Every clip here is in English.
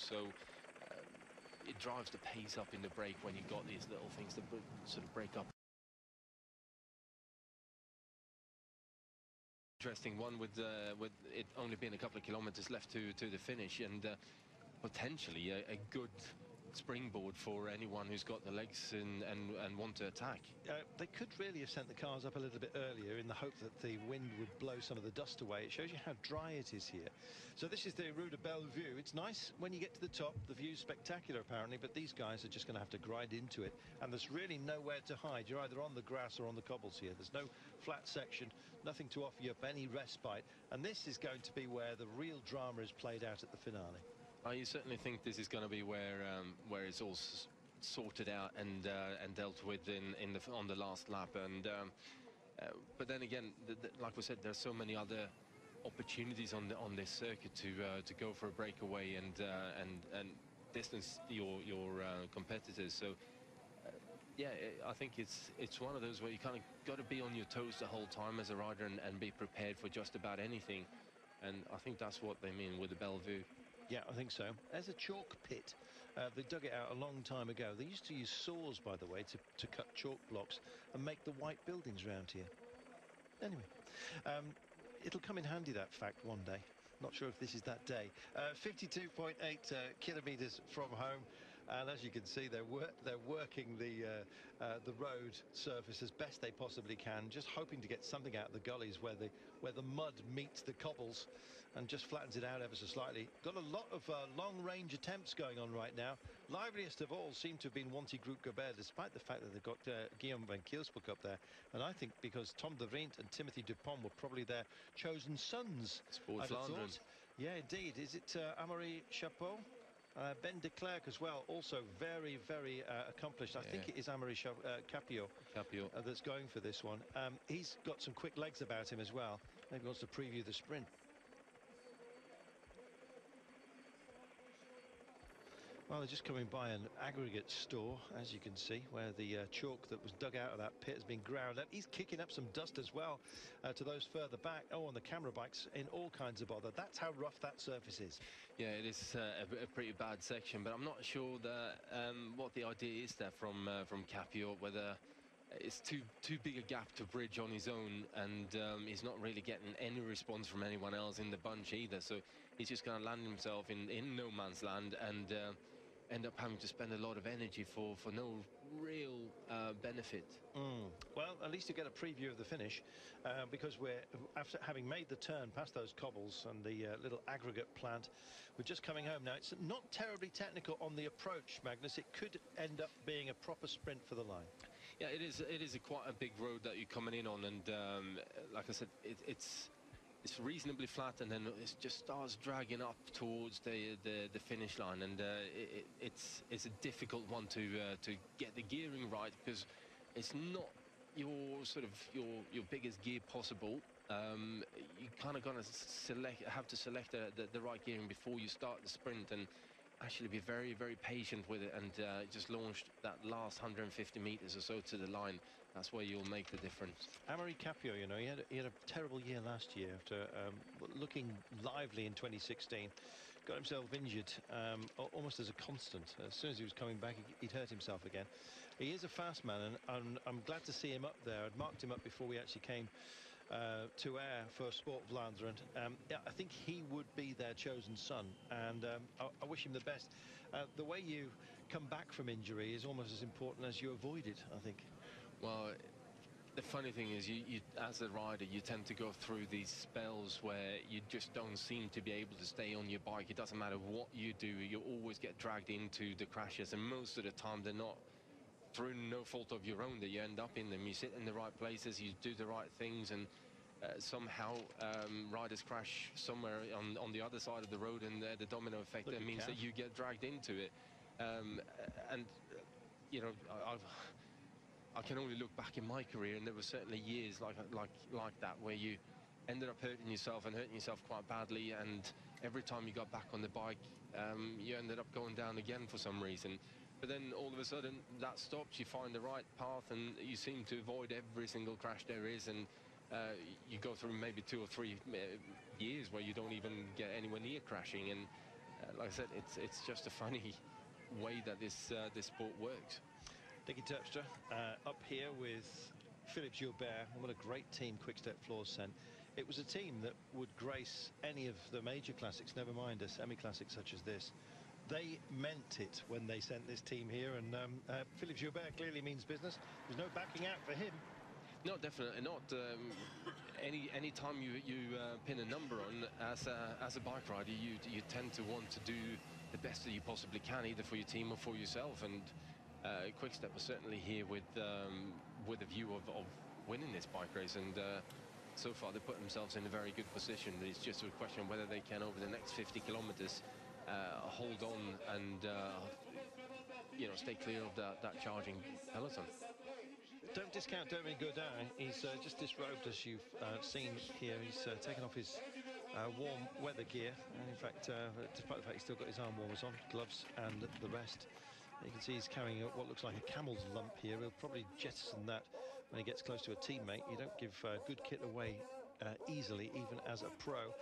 so it drives the pace up in the brake when you've got these little things that sort of break up. Interesting one with it only being a couple of kilometers left to the finish, and potentially a good springboard for anyone who's got the legs and want to attack. They could really have sent the cars up a little bit earlier in the hope that the wind would blow some of the dust away. It shows you how dry it is here. So this is the Rue de Bellevue. It's nice when you get to the top. The view's spectacular apparently, but these guys are just going to have to grind into it, and there's really nowhere to hide. You're either on the grass or on the cobbles here. There's no flat section, nothing to offer you up any respite, and this is going to be where the real drama is played out at the finale. You certainly think this is going to be where it's all sorted out and dealt with on the last lap, and but then again, like we said, there's so many other opportunities on this circuit to go for a breakaway and distance your competitors. So yeah, I think it's one of those where you kind of got to be on your toes the whole time as a rider and be prepared for just about anything, and I think that's what they mean with the Bellevue. Yeah, I think so. There's a chalk pit. They dug it out a long time ago. They used to use saws, by the way, to cut chalk blocks and make the white buildings around here. Anyway, it'll come in handy, that fact, one day. Not sure if this is that day. 52.8 kilometres from home, and as you can see, they're working the road surface as best they possibly can, just hoping to get something out of the gullies where the mud meets the cobbles and just flattens it out ever so slightly. Got a lot of long-range attempts going on right now. Liveliest of all seem to have been Wanty Group Gobert, despite the fact that they've got Guillaume van Kielsbroek up there, and I think because Tom de Vriend and Timothy Dupont were probably their chosen sons. Sport Flanders. Yeah, indeed. Is it Amaury Chapeau? Ben de Klerk as well, also very, very accomplished. I think it is Amaury Capio that's going for this one. He's got some quick legs about him as well. Maybe he wants to preview the sprint. Well, they're just coming by an aggregate store, as you can see, where the chalk that was dug out of that pit has been ground up. He's kicking up some dust as well to those further back. Oh, and the camera bikes in all kinds of bother. That's how rough that surface is. Yeah, it is a pretty bad section, but I'm not sure that what the idea is there from Capio, whether it's too big a gap to bridge on his own, and he's not really getting any response from anyone else in the bunch either, so he's just going to land himself in no man's land and end up having to spend a lot of energy for no real benefit. Well, at least you get a preview of the finish, because we're, after having made the turn past those cobbles and the little aggregate plant, we're just coming home now. It's not terribly technical on the approach, Magnus. It could end up being a proper sprint for the line. Yeah, it is quite a big road that you're coming in on, and like I said, it's reasonably flat, and then it just starts dragging up towards the finish line, and it's a difficult one to get the gearing right, because it's not your biggest gear possible. You kind of gonna have to select the right gearing before you start the sprint, and actually be very, very patient with it, and just launched that last 150 meters or so to the line. That's where you'll make the difference. Amaury Capio, you know, he had a terrible year last year after looking lively in 2016. Got himself injured almost as a constant. As soon as he was coming back, he'd hurt himself again. He is a fast man, and I'm glad to see him up there. I'd marked him up before we actually came to air for Sport Vlaanderen. Yeah, I think he would be their chosen son, and I wish him the best. The way you come back from injury is almost as important as you avoid it, I think. Well, the funny thing is, you as a rider, you tend to go through these spells where you just don't seem to be able to stay on your bike. It doesn't matter what you do, you always get dragged into the crashes, and most of the time they're not through no fault of your own that you end up in them. You sit in the right places, you do the right things, and somehow riders crash somewhere on the other side of the road, and the domino effect that means that you get dragged into it. And you know, I can only look back in my career, and there were certainly years like that where you ended up hurting yourself quite badly, and every time you got back on the bike, you ended up going down again for some reason. But then all of a sudden that stops, you find the right path, and you seem to avoid every single crash there is, and you go through maybe 2 or 3 years where you don't even get anywhere near crashing, and Like I said, it's just a funny way that this sport works. Nicky Terpstra up here with Philippe Gilbert. What a great team Quick-Step Floors sent. It was a team that would grace any of the major classics, never mind a semi-classic such as this. They meant it when they sent this team here, and Philippe Gilbert clearly means business. There's no backing out for him. No, definitely not. Any time you pin a number on as a bike rider, you tend to want to do the best that you possibly can, either for your team or for yourself. And Quick-Step was certainly here with a view of winning this bike race, and so far they put themselves in a very good position. It's just a question of whether they can, over the next 50 kilometers, hold on and stay clear of that charging peloton. Don't discount Dominic Godin. He's just disrobed, as you've seen here. He's taken off his warm weather gear, and in fact, despite the fact he's still got his arm warmers on, gloves and the rest, you can see he's carrying what looks like a camel's lump here. He'll probably jettison that when he gets close to a teammate. You don't give good kit away easily, even as a pro.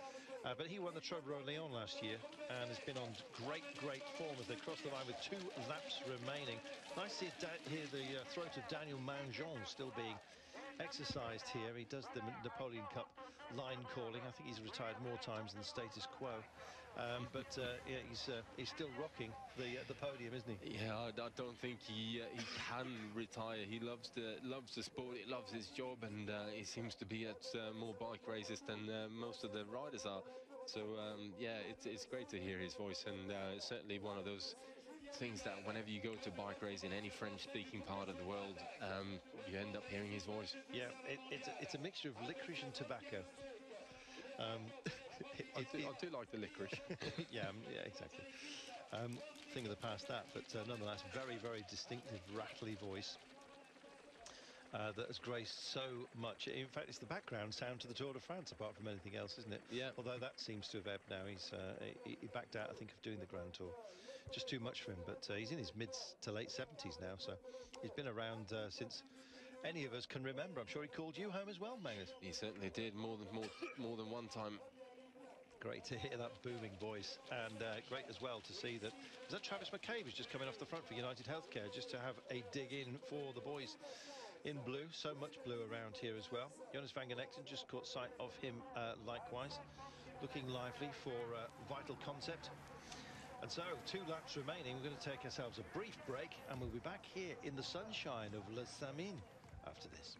But he won the Trobro Leon last year and has been on great form as they cross the line with 2 laps remaining. Nice to hear the throat of Daniel Manjon still being exercised here. He does the Napoleon Cup line calling. I think he's retired more times than status quo. But yeah, he's still rocking the podium, isn't he? Yeah, I don't think he can retire. He loves the sport. He loves his job, and he seems to be at more bike races than most of the riders are. So yeah, it's great to hear his voice, and certainly one of those things that whenever you go to bike race in any French-speaking part of the world, you end up hearing his voice. Yeah, it's a mixture of licorice and tobacco. I do like the licorice. yeah, exactly. Thing of the past that, but nonetheless, very distinctive, rattly voice that has graced so much. In fact, it's the background sound to the Tour de France, apart from anything else, isn't it? Yeah. Although that seems to have ebbed now. He backed out, I think, of doing the Grand Tour. Just too much for him. But he's in his mid to late 70s now, so he's been around since any of us can remember. I'm sure he called you home as well, Magnus. He certainly did, more than one time. Great to hear that booming voice, and great as well to see that. Was that Travis McCabe who's just coming off the front for United Healthcare, just to have a dig in for the boys in blue. So much blue around here as well. Jonas van Genekten just caught sight of him likewise, looking lively for Vital Concept. And so 2 laps remaining. We're going to take ourselves a brief break, and we'll be back here in the sunshine of Les Samines after this.